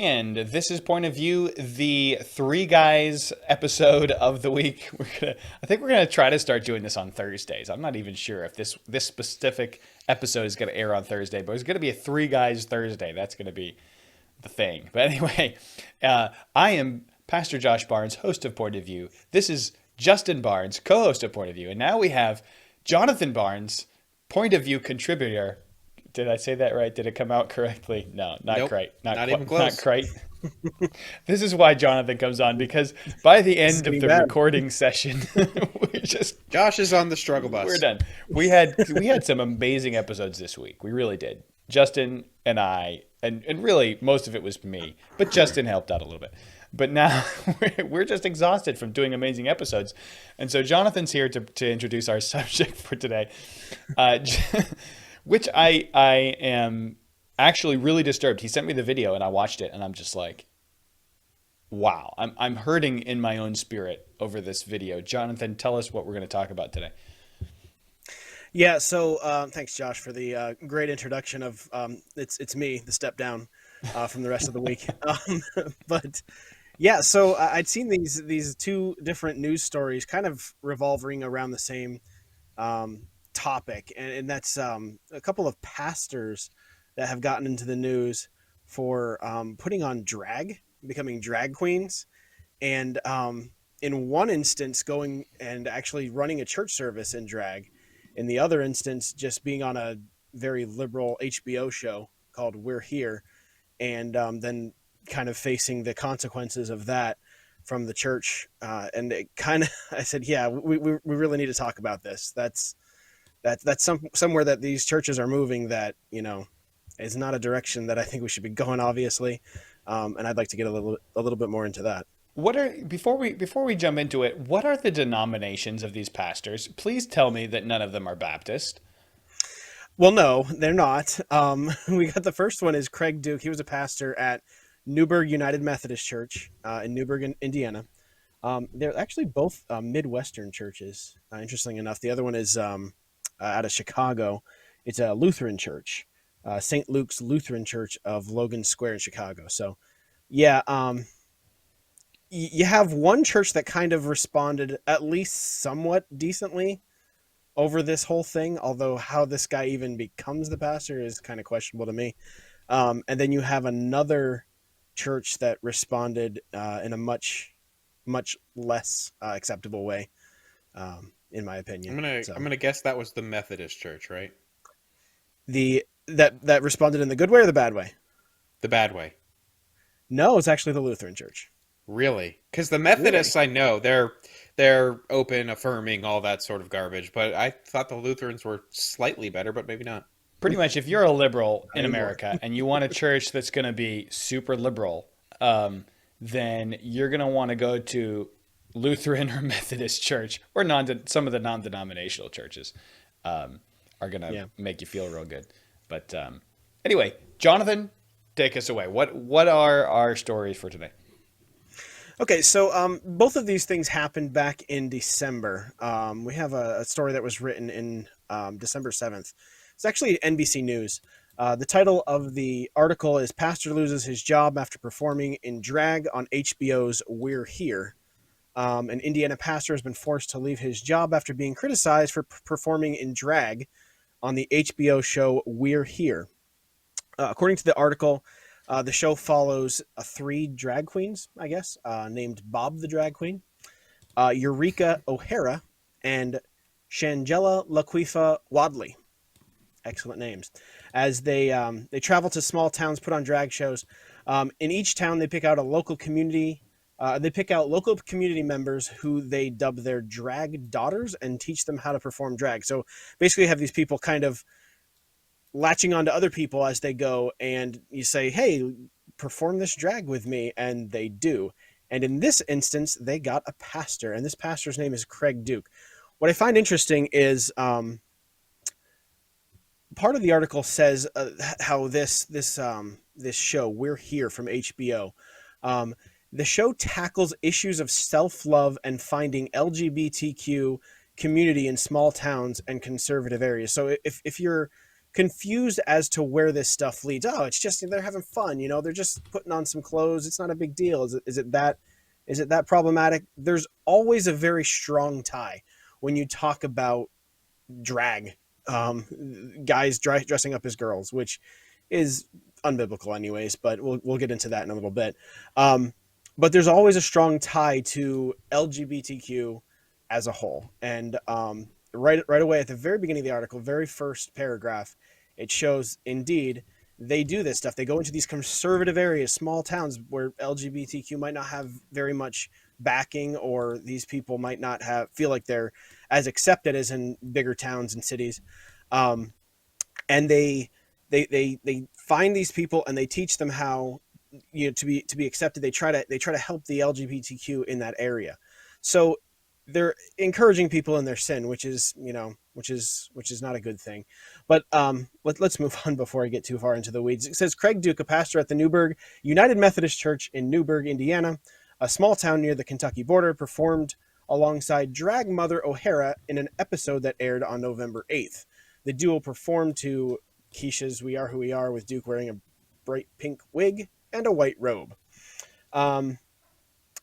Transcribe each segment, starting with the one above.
And this is Point of View, the Three Guys episode of the week. I think we're gonna try to start doing this on Thursdays. I'm not even sure if this specific episode is gonna air on Thursday, but it's gonna be a Three Guys Thursday. That's gonna be the thing. But anyway, I am Pastor Josh Barnes, host of Point of View. This is Justin Barnes, co-host of Point of View, and now we have Jonathan Barnes, Point of View contributor. Did I say that right? Did it come out correctly? No, not Nope, quite. not even close. Not quite. This is why Jonathan comes on, because by the end of the recording session, we just Josh is on the struggle bus. we're done. We had some amazing episodes this week. We really did. Justin and I, and really most of it was me, but Justin helped out a little bit. But now we're just exhausted from doing amazing episodes. And so Jonathan's here to introduce our subject for today, which I am actually really disturbed. He sent me the video and I watched it and I'm just like, wow, I'm hurting in my own spirit over this video. Jonathan, tell us what we're going to talk about today. Yeah, so thanks, Josh, for the great introduction of it's me, the step down from the rest of the week. But yeah, so I'd seen these two different news stories kind of revolving around the same topic, and that's a couple of pastors that have gotten into the news for putting on drag, becoming drag queens, and in one instance going and actually running a church service in drag. In the other instance, just being on a very liberal HBO show called We're Here, and then kind of facing the consequences of that from the church. And it kind of, I said, yeah, we really need to talk about this. That's somewhere that these churches are moving that, is not a direction that I think we should be going, obviously. And I'd like to get a little bit more into that. Before we jump into it, what are the denominations of these pastors? Please tell me that none of them are Baptist. Well, no, they're not. We got the first one is Craig Duke. He was a pastor at Newburgh United Methodist Church in Newburgh, Indiana. They're actually both Midwestern churches, interestingly enough. The other one is out of Chicago. It's a Lutheran church, St. Luke's Lutheran Church of Logan Square in Chicago. So, yeah, you have one church that kind of responded at least somewhat decently over this whole thing, although how this guy even becomes the pastor is kind of questionable to me. And then you have another church that responded in a much less acceptable way, in my opinion. I'm gonna guess that was the Methodist Church, right? That responded in the good way or the bad way? The bad way. No, it's actually the Lutheran Church. Really? Because the Methodists, really? I know they're open, affirming, all that sort of garbage. But I thought the Lutherans were slightly better, but maybe not. Pretty much, if you're a liberal in America and you want a church that's going to be super liberal, then you're going to want to go to Lutheran or Methodist church, or some of the non-denominational churches are going to make you feel real good. But anyway, Jonathan, take us away. What are our stories for today? Okay, so both of these things happened back in December. We have a story that was written in December 7th. It's actually NBC News. The title of the article is "Pastor Loses His Job After Performing in Drag on HBO's We're Here." An Indiana pastor has been forced to leave his job after being criticized for performing in drag on the HBO show We're Here. According to the article, the show follows three drag queens, I guess, named Bob the Drag Queen, Eureka O'Hara, and Shangela Laquifa Wadley. Excellent names. As they travel to small towns, put on drag shows. In each town, they pick out a local community. They pick out local community members who they dub their drag daughters and teach them how to perform drag. So basically, you have these people kind of latching on to other people as they go, and you say, hey, perform this drag with me, and they do. And in this instance, they got a pastor, and this pastor's name is Craig Duke. What I find interesting is part of the article says how this show, We're Here from HBO, the show tackles issues of self-love and finding LGBTQ community in small towns and conservative areas. So if you're confused as to where this stuff leads. Oh, it's just they're having fun, they're just putting on some clothes. It's not a big deal. Is it that problematic? There's always a very strong tie when you talk about drag, guys dressing up as girls, which is unbiblical anyways, but we'll get into that in a little bit. But there's always a strong tie to LGBTQ as a whole. And right away at the very beginning of the article, very first paragraph, it shows indeed they do this stuff. They go into these conservative areas, small towns where LGBTQ might not have very much backing, or these people might not feel like they're as accepted as in bigger towns and cities. And they find these people and they teach them how to be accepted. They try to help the LGBTQ in that area. So they're encouraging people in their sin, which is not a good thing. But let's move on before I get too far into the weeds. It says Craig Duke, a pastor at the Newburgh United Methodist Church in Newburgh, Indiana, a small town near the Kentucky border, performed alongside drag mother O'Hara in an episode that aired on November 8th. The duo performed to Keisha's "We Are Who We Are" with Duke wearing a bright pink wig and a white robe.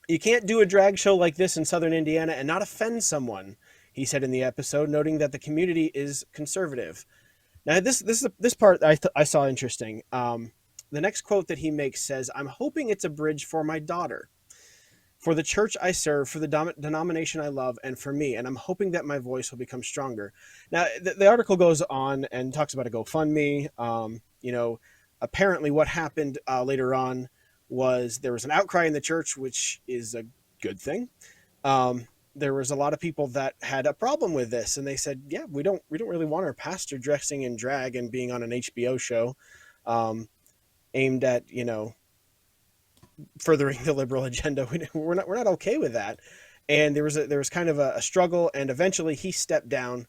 You can't do a drag show like this in southern Indiana and not offend someone, he said in the episode, noting that the community is conservative. Now, this part I saw interesting. The next quote that he makes says, "I'm hoping it's a bridge for my daughter, for the church I serve, for the denomination I love, and for me, and I'm hoping that my voice will become stronger." Now, the article goes on and talks about a GoFundMe. Apparently what happened later on was there was an outcry in the church, which is a good thing. There was a lot of people that had a problem with this, and they said, yeah, we don't really want our pastor dressing in drag and being on an HBO show aimed at, furthering the liberal agenda. We're not okay with that. And there was kind of a struggle, and eventually he stepped down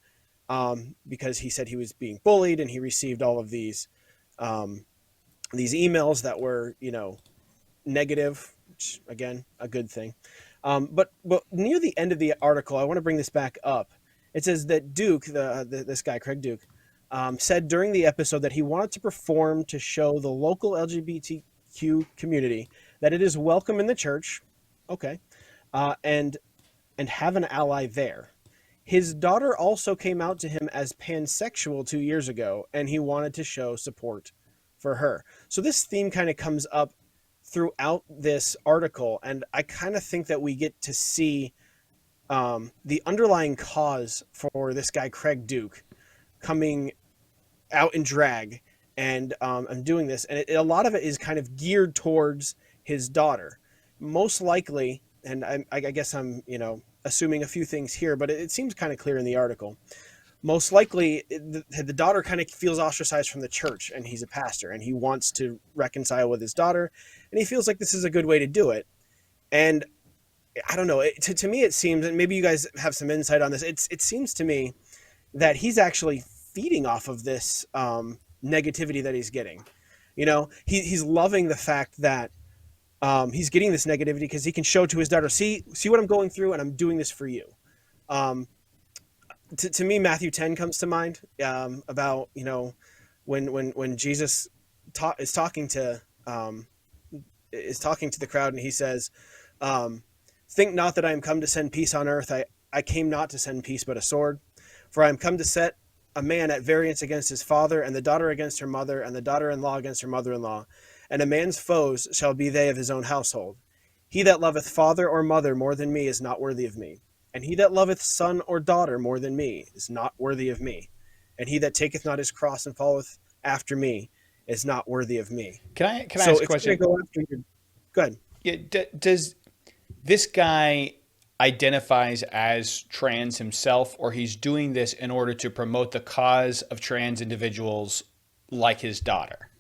because he said he was being bullied, and he received all of these emails that were, negative, which again, a good thing. But near the end of the article, I want to bring this back up. It says that Duke, this guy, Craig Duke, said during the episode that he wanted to perform to show the local LGBTQ community that it is welcome in the church, okay, and have an ally there. His daughter also came out to him as pansexual 2 years ago, and he wanted to show support for her. So this theme kind of comes up throughout this article, and I kind of think that we get to see the underlying cause for this guy Craig Duke coming out in drag and doing this, and a lot of it is kind of geared towards his daughter, most likely. And I guess I'm assuming a few things here, but it seems kind of clear in the article. Most likely, the daughter kind of feels ostracized from the church, and he's a pastor, and he wants to reconcile with his daughter, and he feels like this is a good way to do it. And I don't know, to me it seems, and maybe you guys have some insight on this, it seems to me that he's actually feeding off of this negativity that he's getting. He's loving the fact that he's getting this negativity because he can show to his daughter, see what I'm going through, and I'm doing this for you. To me, Matthew 10 comes to mind about when Jesus is talking to the crowd, and he says, "Think not that I am come to send peace on earth. I came not to send peace, but a sword. For I am come to set a man at variance against his father, and the daughter against her mother, and the daughter-in-law against her mother-in-law. And a man's foes shall be they of his own household. He that loveth father or mother more than me is not worthy of me. And he that loveth son or daughter more than me is not worthy of me. And he that taketh not his cross and followeth after me is not worthy of me." Can I ask a question? Go ahead. Yeah, does this guy identifies as trans himself, or he's doing this in order to promote the cause of trans individuals like his daughter?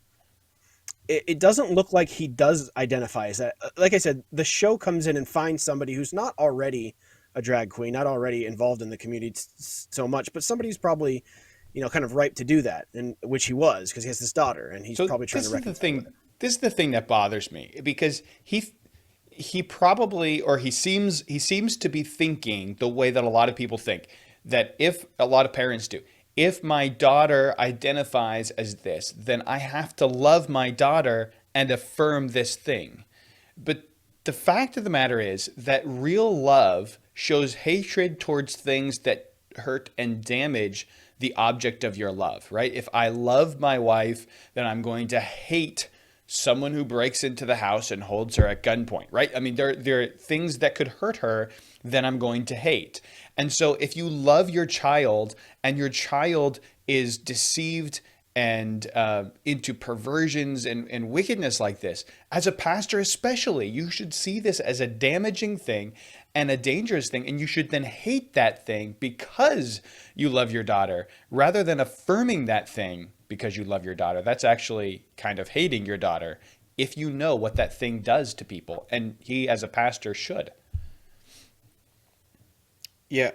It doesn't look like he does identify as that. Like I said, the show comes in and finds somebody who's not already a drag queen, not already involved in the community so much, but somebody who's probably, kind of ripe to do that, and which he was, because he has this daughter, and he's probably trying to reconcile. This is the thing that bothers me, because he probably, or he seems to be thinking the way that a lot of people think, that if a lot of parents do, if my daughter identifies as this, then I have to love my daughter and affirm this thing. But the fact of the matter is that real love shows hatred towards things that hurt and damage the object of your love, right? If I love my wife, then I'm going to hate someone who breaks into the house and holds her at gunpoint, right? I mean, there are things that could hurt her that I'm going to hate. And so if you love your child and your child is deceived and into perversions and wickedness like this, as a pastor especially, you should see this as a damaging thing and a dangerous thing, and you should then hate that thing because you love your daughter, rather than affirming that thing because you love your daughter. That's actually kind of hating your daughter if you know what that thing does to people, and he as a pastor should. Yeah,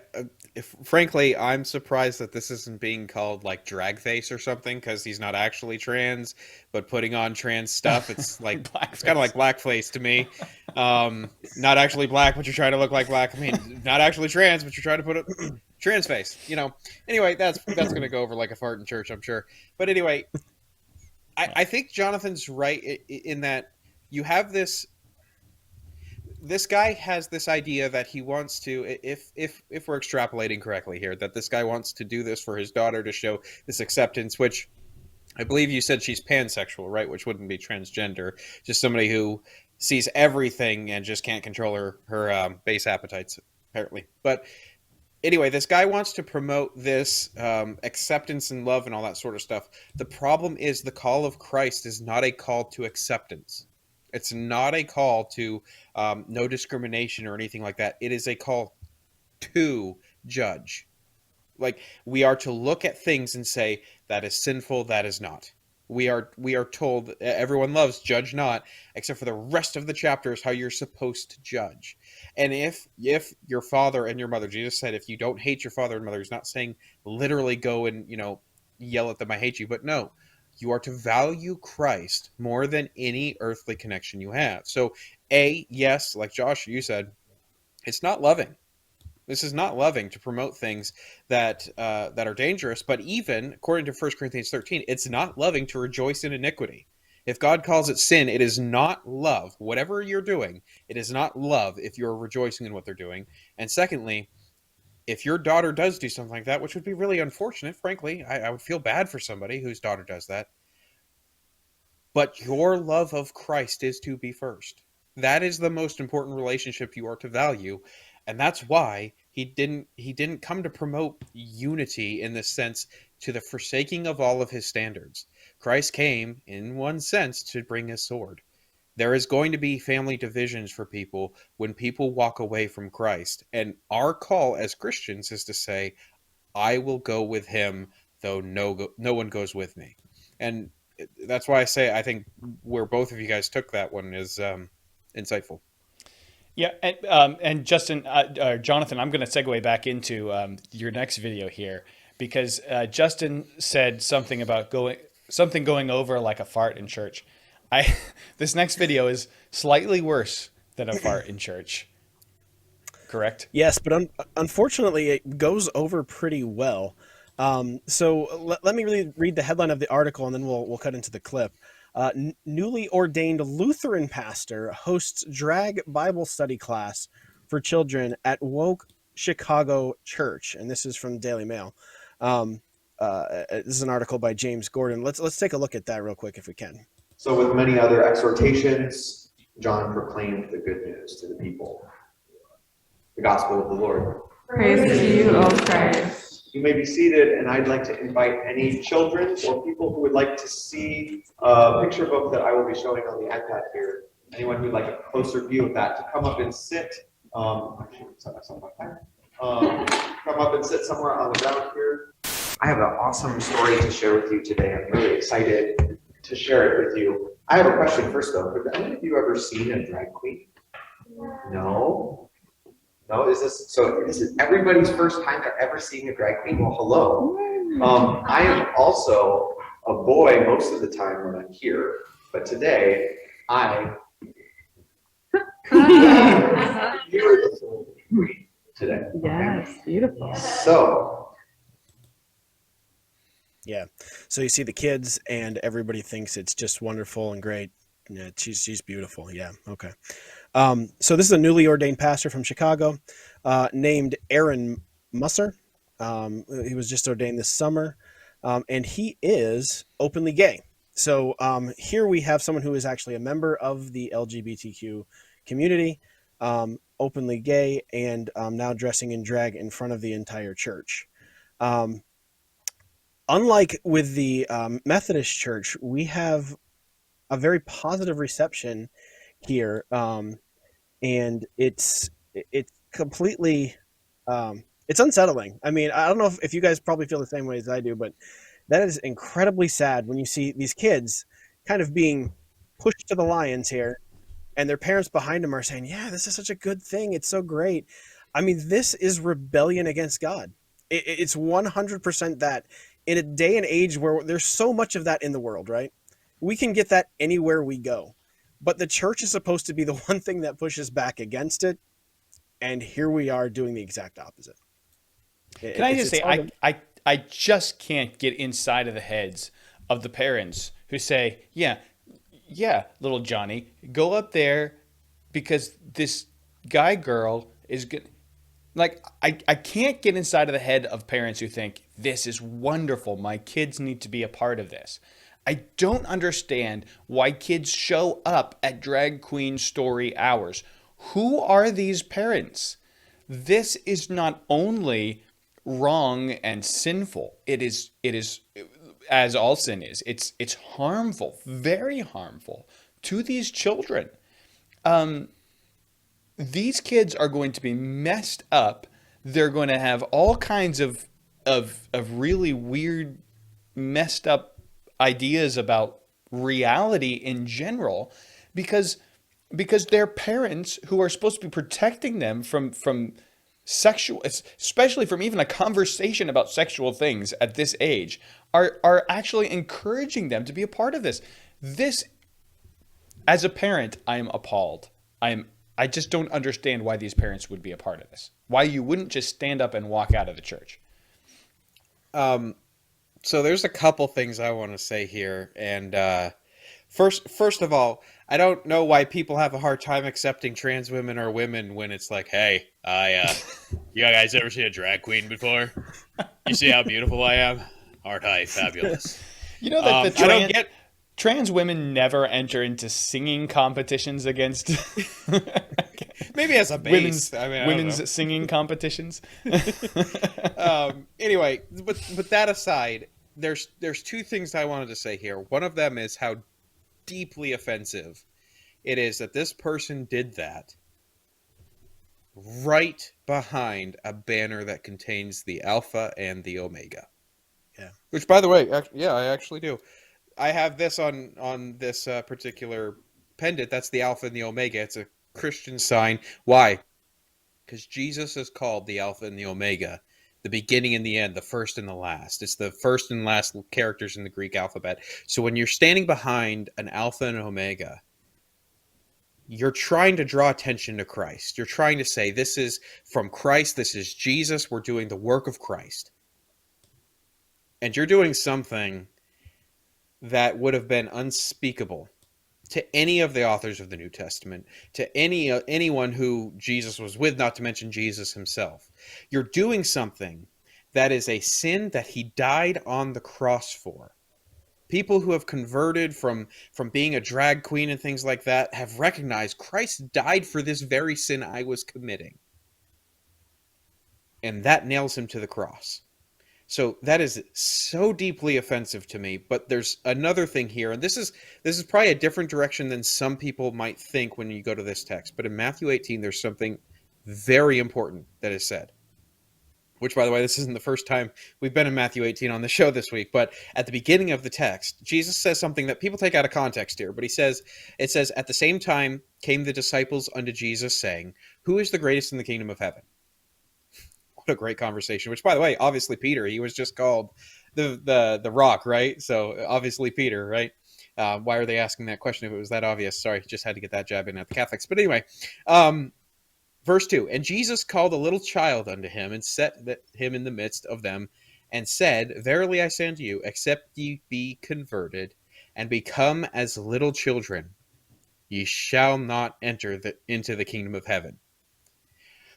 frankly, I'm surprised that this isn't being called like drag face or something, because he's not actually trans, but putting on trans stuff. It's like it's kind of like blackface to me. Not actually black, but you're trying to look like black. I mean, not actually trans, but you're trying to put a trans face. You know. Anyway, that's going to go over like a fart in church, I'm sure. But anyway, I think Jonathan's right in that you have this. This guy has this idea that he wants to, if we're extrapolating correctly here, that this guy wants to do this for his daughter to show this acceptance, which I believe you said she's pansexual, right? Which wouldn't be transgender, just somebody who sees everything and just can't control her base appetites, apparently. But anyway, this guy wants to promote this acceptance and love and all that sort of stuff. The problem is the call of Christ is not a call to acceptance. It's not a call to no discrimination or anything like that. It is a call to judge. Like, we are to look at things and say, that is sinful, that is not. We are told, everyone loves judge not, except for the rest of the chapters, how you're supposed to judge. And if your father and your mother, Jesus said, if you don't hate your father and mother, he's not saying literally go and, yell at them, I hate you, but no. You are to value Christ more than any earthly connection you have. So, yes, like Josh, you said, it's not loving. This is not loving to promote things that are dangerous. But even, according to 1 Corinthians 13, it's not loving to rejoice in iniquity. If God calls it sin, it is not love. Whatever you're doing, it is not love if you're rejoicing in what they're doing. And secondly, if your daughter does do something like that, which would be really unfortunate, frankly, I would feel bad for somebody whose daughter does that. But your love of Christ is to be first. That is the most important relationship you are to value. And that's why he didn't come to promote unity in this sense, to the forsaking of all of his standards. Christ came, in one sense, to bring his sword. There is going to be family divisions for people when people walk away from Christ. And our call as Christians is to say, I will go with him, though no one goes with me. And that's why I say I think where both of you guys took that one is insightful. Yeah, and Justin, Jonathan, I'm going to segue back into your next video here, because Justin said something about going over like a fart in church. This next video is slightly worse than a fart in church. Correct? Yes, but unfortunately, it goes over pretty well. So let me read the headline of the article, and then we'll cut into the clip. Newly ordained Lutheran pastor hosts drag Bible study class for children at woke Chicago church, and this is from Daily Mail. This is an article by James Gordon. Let's take a look at that real quick if we can. So with many other exhortations, John proclaimed the good news to the people. The gospel of the Lord. Praise to you, O Christ. You may be seated, and I'd like to invite any children or people who would like to see a picture book that I will be showing on the iPad here. Anyone who'd like a closer view of that, to come up and sit. Actually, set myself on fire. Come up and sit somewhere on the ground here. I have an awesome story to share with you today. I'm really excited to share it with you. I have a question first, though. Have any of you ever seen a drag queen? No? No? This is everybody's first time they're ever seeing a drag queen? Well, hello. I am also a boy most of the time when I'm here, but today I beautiful queen today. Yes, beautiful. So Yeah. So you see the kids, and everybody thinks it's just wonderful and great. Yeah, she's beautiful. Yeah. Okay. So this is a newly ordained pastor from Chicago, named Aaron Musser. He was just ordained this summer, and he is openly gay. So here we have someone who is actually a member of the LGBTQ community, openly gay, and now dressing in drag in front of the entire church. Um, Unlike with the Methodist Church, we have a very positive reception here, and it's completely it's unsettling. I mean, I don't know if you guys probably feel the same way as I do, but that is incredibly sad when you see these kids kind of being pushed to the lions here, and their parents behind them are saying, "Yeah, this is such a good thing. It's so great." I mean, this is rebellion against God. It's 100% that, in a day and age where there's so much of that in the world, right? We can get that anywhere we go. But the church is supposed to be the one thing that pushes back against it. And here we are doing the exact opposite. Can I just say, I just can't get inside of the heads of the parents who say, yeah, little Johnny, go up there because this guy girl is good. Like, I can't get inside of the head of parents who think, this is wonderful. My kids need to be a part of this. I don't understand why kids show up at drag queen story hours. Who are these parents? This is not only wrong and sinful. It is as all sin is. It's harmful, very harmful to these children. These kids are going to be messed up. They're going to have all kinds of really weird, messed up ideas about reality in general, because their parents, who are supposed to be protecting them from sexual, especially from even a conversation about sexual things at this age, are actually encouraging them to be a part of this. This, as a parent, I am appalled. I just don't understand why these parents would be a part of this. Why you wouldn't just stand up and walk out of the church. So there's a couple things I want to say here. And first of all, I don't know why people have a hard time accepting trans women or women when it's like, hey, you guys ever seen a drag queen before? You see how beautiful I am? Aren't I fabulous? You know that I don't get... trans women never enter into singing competitions against maybe as a base. Women's singing competitions. Anyway, but that aside, there's two things I wanted to say here. One of them is how deeply offensive it is that this person did that right behind a banner that contains the Alpha and the Omega. Yeah. Which, by the way, I actually do. I have this on this particular pendant. That's the Alpha and the Omega. It's a Christian sign. Why? Because Jesus is called the Alpha and the Omega, the beginning and the end, the first and the last. It's the first and last characters in the Greek alphabet. So when you're standing behind an Alpha and an Omega, you're trying to draw attention to Christ. You're trying to say, this is from Christ. This is Jesus. We're doing the work of Christ. And you're doing something that would have been unspeakable to any of the authors of the New Testament, to anyone who Jesus was with, not to mention Jesus himself. You're doing something that is a sin that he died on the cross for. People who have converted from being a drag queen and things like that have recognized Christ died for this very sin I was committing. And that nails him to the cross. So that is so deeply offensive to me. But there's another thing here, and this is probably a different direction than some people might think when you go to this text. But in Matthew 18, there's something very important that is said. Which, by the way, this isn't the first time we've been in Matthew 18 on the show this week. But at the beginning of the text, Jesus says something that people take out of context here. But it says, at the same time came the disciples unto Jesus, saying, who is the greatest in the kingdom of heaven? What a great conversation, which, by the way, obviously Peter, he was just called the rock, right? So obviously Peter, right? Why are they asking that question if it was that obvious? Sorry, just had to get that jab in at the Catholics. But anyway, verse 2, and Jesus called a little child unto him and set him in the midst of them and said, Verily I say unto you, except ye be converted, and become as little children, ye shall not enter into the kingdom of heaven.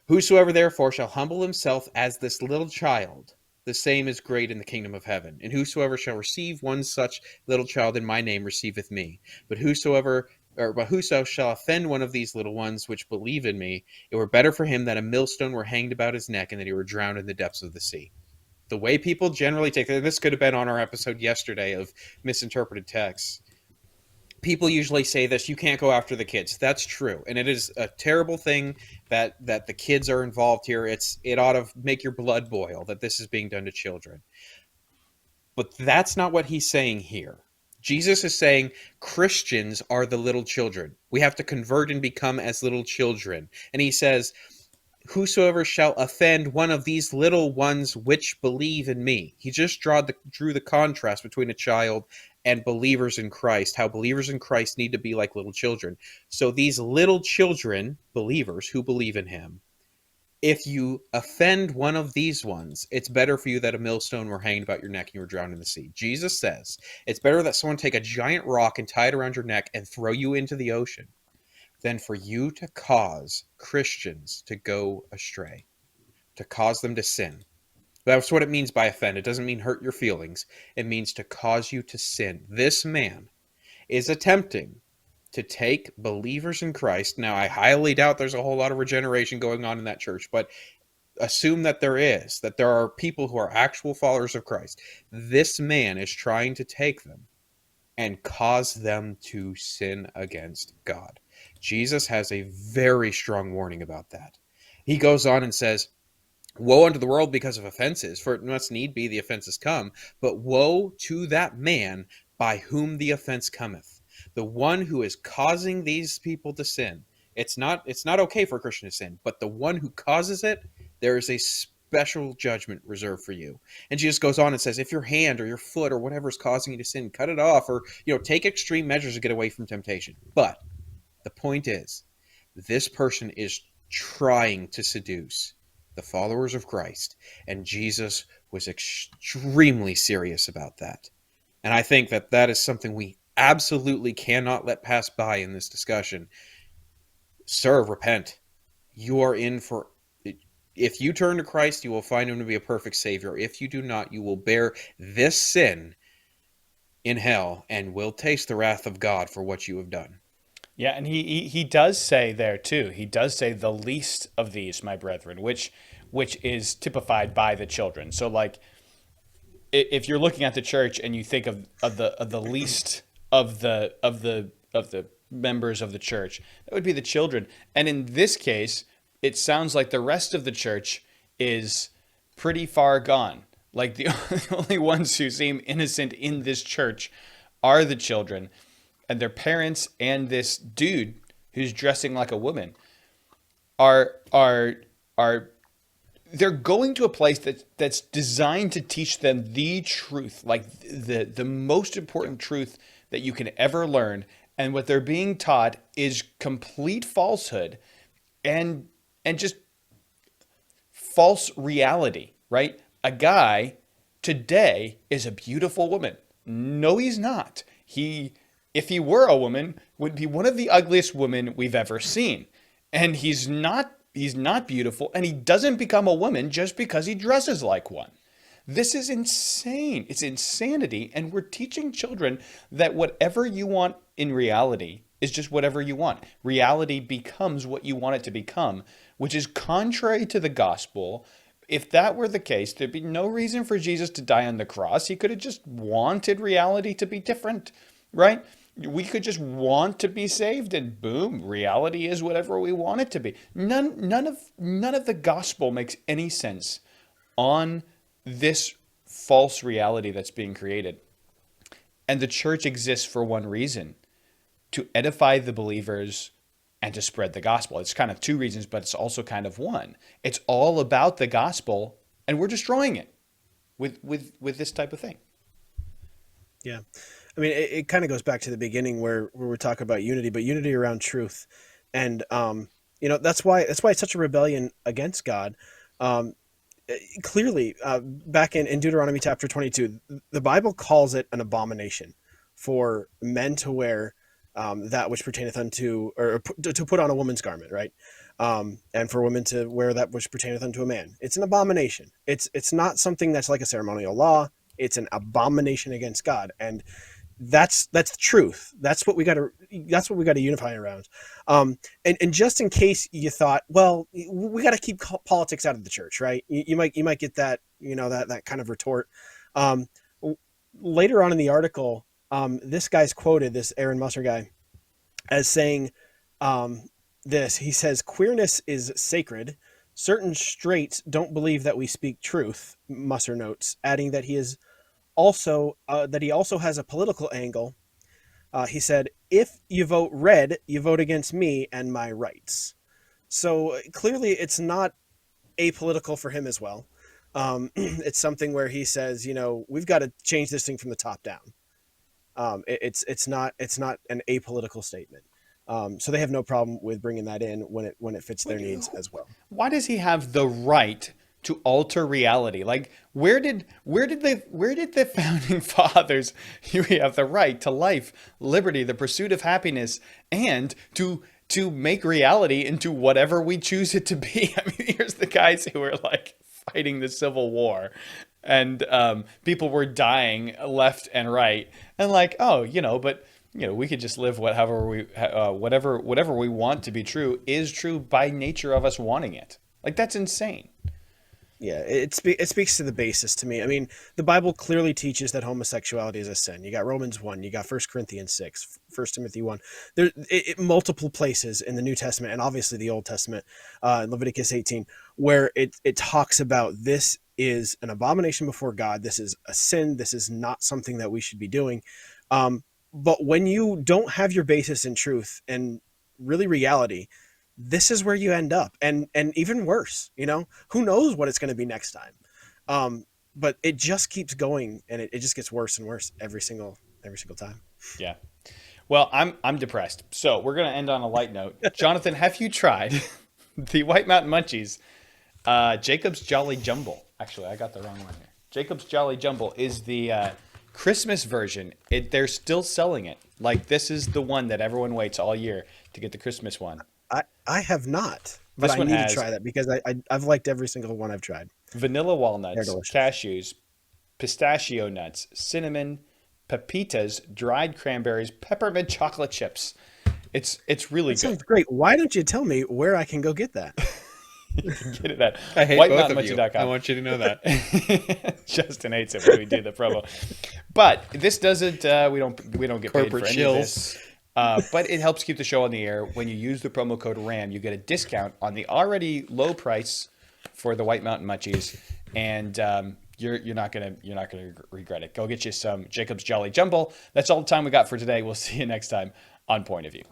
Whosoever therefore shall humble himself as this little child, the same is great in the kingdom of heaven. And whosoever shall receive one such little child in my name receiveth me. But whoso shall offend one of these little ones which believe in me, it were better for him that a millstone were hanged about his neck and that he were drowned in the depths of the sea. The way people generally take this could have been on our episode yesterday of misinterpreted texts. People usually say this, you can't go after the kids. That's true. And it is a terrible thing that the kids are involved here. It ought to make your blood boil that this is being done to children. But that's not what he's saying here. Jesus is saying Christians are the little children. We have to convert and become as little children. And he says, whosoever shall offend one of these little ones which believe in me. He just drew the contrast between a child and believers in Christ, how believers in Christ need to be like little children. So these little children, believers who believe in him, if you offend one of these ones, it's better for you that a millstone were hanged about your neck and you were drowned in the sea. Jesus says it's better that someone take a giant rock and tie it around your neck and throw you into the ocean than for you to cause Christians to go astray, to cause them to sin. That's what it means by offend. It doesn't mean hurt your feelings. It means to cause you to sin. This man is attempting to take believers in Christ. Now, I highly doubt there's a whole lot of regeneration going on in that church, but assume that there are people who are actual followers of Christ. This man is trying to take them and cause them to sin against God. Jesus has a very strong warning about that. He goes on and says, woe unto the world because of offenses, for it must need be the offenses come, but woe to that man by whom the offense cometh. The one who is causing these people to sin. It's not okay for a Christian to sin, but the one who causes it, there is a special judgment reserved for you. And Jesus goes on and says, if your hand or your foot or whatever is causing you to sin, cut it off, or take extreme measures to get away from temptation. But the point is, this person is trying to seduce the followers of Christ, and Jesus was extremely serious about that. And I think that is something we absolutely cannot let pass by in this discussion. Sir, repent. You are in for... If you turn to Christ, you will find him to be a perfect Savior. If you do not, you will bear this sin in hell and will taste the wrath of God for what you have done. Yeah, and he does say there too. He does say the least of these, my brethren, which is typified by the children. So like, if you're looking at the church and you think of the least of the members of the church, that would be the children. And in this case, it sounds like the rest of the church is pretty far gone. Like the only ones who seem innocent in this church are the children. And their parents and this dude who's dressing like a woman are they're going to a place that's designed to teach them the truth, like the most important truth that you can ever learn. And what they're being taught is complete falsehood and just false reality, right? A guy today is a beautiful woman. No, he's not. If he were a woman, would be one of the ugliest women we've ever seen. And he's not beautiful, and he doesn't become a woman just because he dresses like one. This is insane. It's insanity, and we're teaching children that whatever you want in reality is just whatever you want. Reality becomes what you want it to become, which is contrary to the gospel. If that were the case, there'd be no reason for Jesus to die on the cross. He could have just wanted reality to be different, right? We could just want to be saved, and boom, reality is whatever we want it to be. None of the gospel makes any sense on this false reality that's being created. And the church exists for one reason: to edify the believers and to spread the gospel. It's kind of two reasons, but it's also kind of one. It's all about the gospel, and we're destroying it with this type of thing. Yeah. I mean, it kind of goes back to the beginning where we're talking about unity, but unity around truth. And, that's why it's such a rebellion against God. clearly, back in Deuteronomy chapter 22, the Bible calls it an abomination for men to wear that which pertaineth unto, or to put on a woman's garment, right? And for women to wear that which pertaineth unto a man. It's an abomination. It's not something that's like a ceremonial law. It's an abomination against God, and that's the truth. That's what we got to unify around. And just in case you thought, well, we got to keep politics out of the church, right? You might get that, that kind of retort. Later on in the article, this guy's quoted, this Aaron Musser guy, as saying this. He says, "Queerness is sacred. Certain straights don't believe that we speak truth," Musser notes, adding that he also has a political angle. He said, "If you vote red, you vote against me and my rights." So clearly it's not apolitical for him as well. It's something where he says, we've got to change this thing from the top down. It's not an apolitical statement. So they have no problem with bringing that in when it fits their needs as well. Why does he have the right to alter reality? Like, where did the founding fathers? We have the right to life, liberty, the pursuit of happiness, and to make reality into whatever we choose it to be. I mean, here's the guys who were like fighting the Civil War, and people were dying left and right, and like, but we could just live whatever we want to be true is true by nature of us wanting it. Like, that's insane. Yeah, it speaks to the basis to me. I mean, the Bible clearly teaches that homosexuality is a sin. You got Romans 1, you got 1 Corinthians 6, 1 Timothy 1. There, multiple places in the New Testament, and obviously the Old Testament, Leviticus 18, where it talks about this is an abomination before God. This is a sin. This is not something that we should be doing. But when you don't have your basis in truth and really reality, this is where you end up, and even worse. Who knows what it's going to be next time. But it just keeps going, and it just gets worse and worse every single time. Yeah. Well, I'm depressed, so we're going to end on a light note. Jonathan, have you tried the White Mountain Munchies Jacob's Jolly Jumble? Actually, I got the wrong one here. Jacob's Jolly Jumble is the Christmas version. They're still selling it. Like, this is the one that everyone waits all year to get, the Christmas one. I have not, but I need to try that because I've liked every single one I've tried. Vanilla walnuts, cashews, pistachio nuts, cinnamon, pepitas, dried cranberries, peppermint chocolate chips. It's really good. Sounds great. Why don't you tell me where I can go get that? You can get it at I hate both of you. whitemountainmunchie.com. I want you to know that. Justin hates it when we do the promo. But this doesn't. We don't get paid for Corporate any of this. But it helps keep the show on the air. When you use the promo code RAM, you get a discount on the already low price for the White Mountain Munchies, and you're not gonna regret it. Go get you some Jacob's Jolly Jumble. That's all the time we got for today. We'll see you next time on Point of View.